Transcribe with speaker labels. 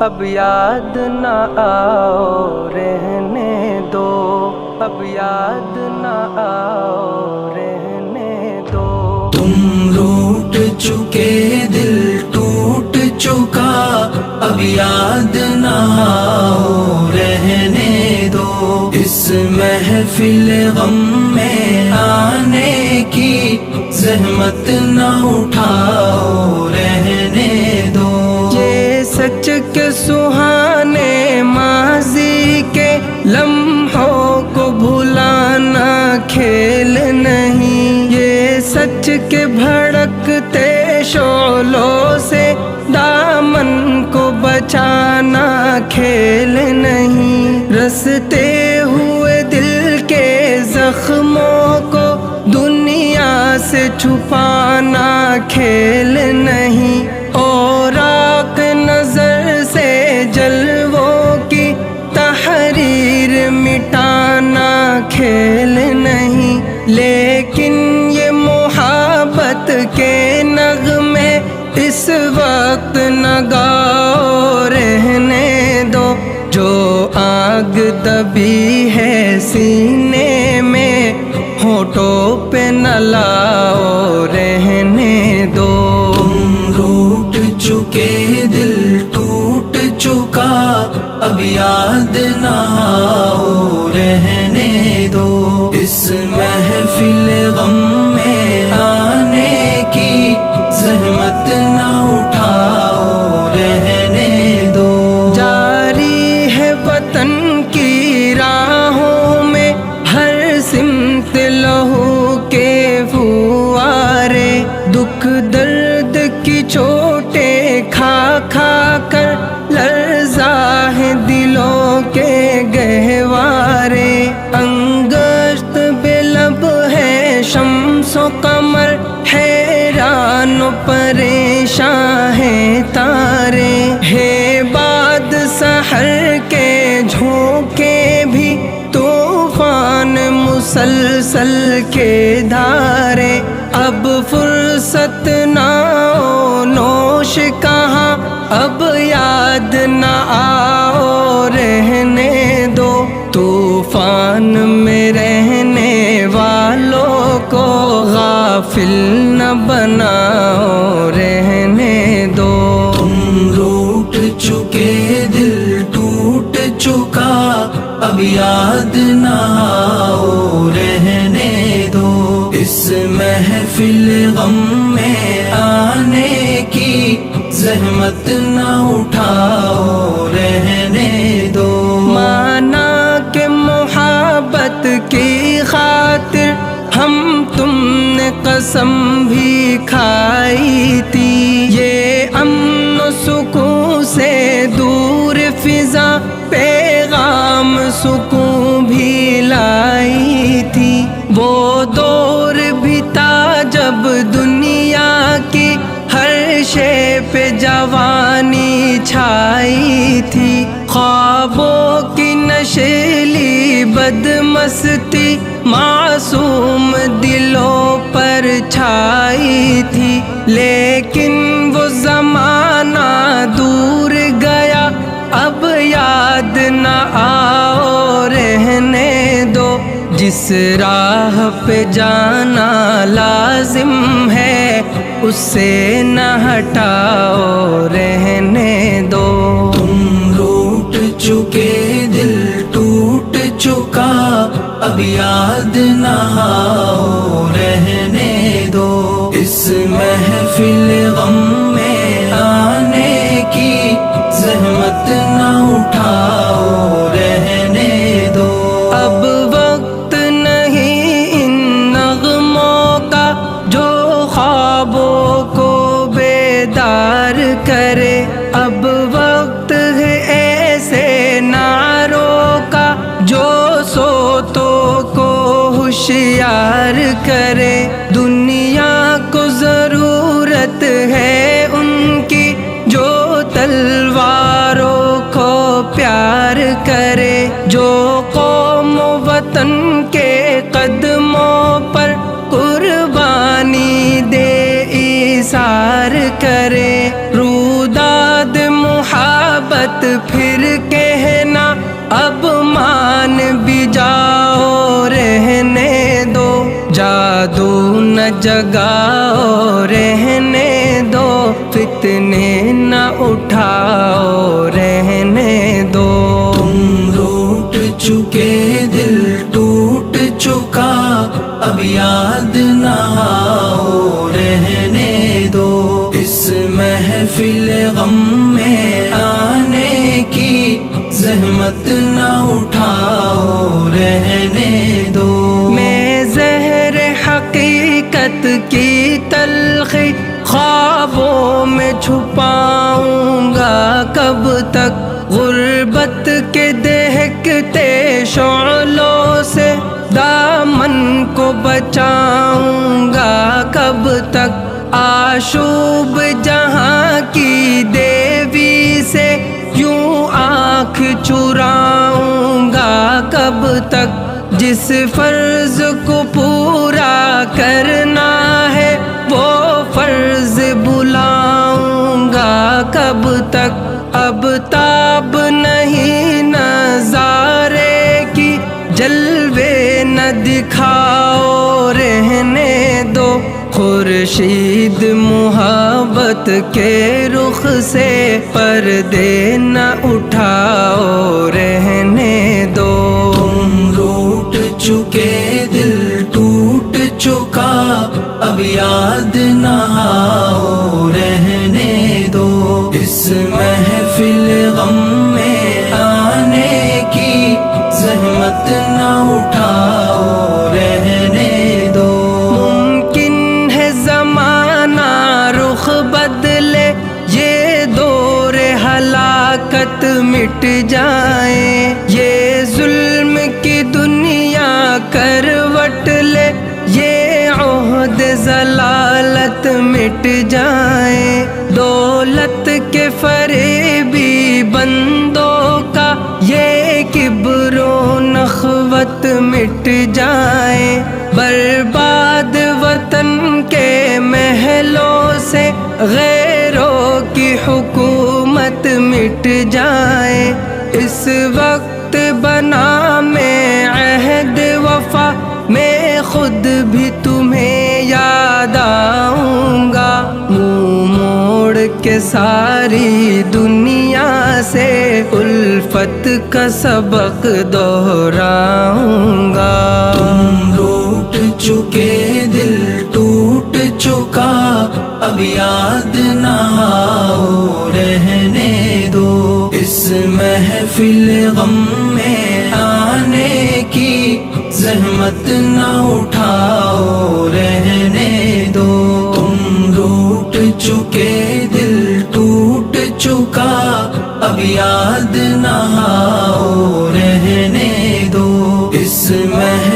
Speaker 1: اب یاد نہ آؤ رہنے دو، اب یاد نہ آؤ رہنے دو۔
Speaker 2: تم روٹ چکے دل ٹوٹ چکا، اب یاد نہ آؤ رہنے دو۔ اس محفل غم میں آنے کی زحمت نہ اٹھاؤ رہنے دو۔
Speaker 1: یہ سچ کے سہانے ماضی کے لمحوں کو بھلانا کھیل نہیں، یہ سچ کے بھڑکتے شعلوں سے دامن کو بچانا کھیل نہیں۔ رستے ہوئے دل کے زخموں کو دنیا سے چھپانا کھیل نہیں، اور آنکھ نظر سے جلووں کی تحریر مٹانا کھیل نہیں۔ لیکن یہ محبت کے نغمے اس وقت نہ گاؤ رہنے دو، جو آگ دبی ہے سینے میں ہونٹوں پہ نہ لاؤ رہنے دو۔
Speaker 2: تم روٹ چکے دل ٹوٹ چکا، اب یاد نہ آؤ رہنے دو۔ اس محفل غم میں آنے کی زحمت نہ اٹھاؤ رہنے دو۔
Speaker 1: جاری ہے وطن کی راہوں میں ہر سمت لہو کے فوارے، دکھ درد کی چوٹیں کھا کھا کر لرزا ہے دلوں کے گہوارے۔ انگشت بے لب ہے شمس و قمر، حیران و پریشان ہیں تارے، ہے باد سحر کے جھونکے بھی طوفان مسلسل کے دھارے۔ اب فرصت نہ ہو نوش کہاں، اب یاد نہ آؤ رہنے دو۔ طوفان میں رہنے والوں کو غافل نہ بناؤ رہنے دو۔
Speaker 2: تم روٹ چکے دل ٹوٹ چکا، اب یاد نہ آؤ رہنے دو۔ اس محفل غم میں آنے کی زحمت نہ اٹھاؤ رہنے دو۔
Speaker 1: مانا کہ محبت کی خاطر ہم تم نے قسم بھی کھائی تھی، یہ امن و سکون سے دور فضا پیغام سکون بھی لائی تھی۔ وہ دور بھی تھا جب دنیا کی ہر شے پہ جوانی چھائی تھی، خوابوں کی نشیلی بدمستی معصوم دلوں پر چھائی تھی۔ لیکن وہ زمانہ دور گیا، اب یاد نہ آؤ رہنے دو۔ جس راہ پہ جانا لازم ہے اس سے نہ ہٹاؤ رہنے دو۔
Speaker 2: تم روٹ چکے دل ٹوٹ چکا، اب یاد نہ آؤ رہنے دو۔ اس محفل غم میں آنے کی زحمت نہ اٹھاؤ رہنے دو۔
Speaker 1: اب وقت نہیں ان نغموں کا جو خوابوں کو بیدار کرے، اب وقت ہے ایسے نعروں کا جو سوتوں کو ہوشیار کرے۔ دنیا کو ضرورت ہے ان کی جو تلواروں کو پیار کرے، جو قوم و وطن کے قدموں پر قربانی دے ایثار کرے۔ روداد محبت پھر کہنا اب مان بھی جاؤ رہنے دو، جادو نہ جگاؤ رہنے دو، فتنے نہ اٹھاؤ رہنے دو۔
Speaker 2: تم روٹ چکے دل ٹوٹ چکا اب یاد نہ آؤ رہنے دو، اس محفل غم میں آنے کی زحمت نہ اٹھاؤ رہنے دو۔
Speaker 1: میں زہر حقیقت کی تلخی خوابوں میں چھپاؤں گا کب تک، غربت کے دہکتے شعلوں سے دامن کو بچاؤں گا کب تک، آشوب جہاں کی دیوی سے یوں آنکھ چراؤں گا کب تک، جس فرض کو پورا کرنا ہے وہ فرض بلاؤں گا کب تک، اب تاب نہیں نظارے کی جلوے نہ دکھاؤ رہنے دو، خورشید محبت کے رخ سے پردے نہ اٹھاؤ رہنے دو۔
Speaker 2: تم روٹ چکے دل ٹوٹ چکا اب یاد نہ آؤ رہنے دو، اس محفل غم میں آنے کی زحمت نہ اٹھاؤ رہنے دو۔
Speaker 1: ممکن ہے زمانہ رخ بدلے، یہ دور ہلاکت مٹ جائے، یہ ظلم کی دنیا کروٹ لے، یہ عہد ضلالت مٹ جائے، دولت کے فریبی بندوں کا یہ کبر و نخوت مٹ جائے، برباد وطن کے محلوں سے غیروں کی حکومت مٹ جائے، اس وقت بنا میں عہد وفا میں خود بھی تمہیں یاد آؤں گا، منہ موڑ کے ساری دنیا سے الفت کا سبق دہراؤں گا۔
Speaker 2: تم روٹ چکے دل ٹوٹ چکا اب یاد نہ آؤ رہنے دو، اس محفل غم میں آنے کی زحمت نہ اٹھاؤ رہنے دو۔ تم روٹ چکے دل ٹوٹ چکا اب یاد نہ آؤ رہنے دو، اس محفل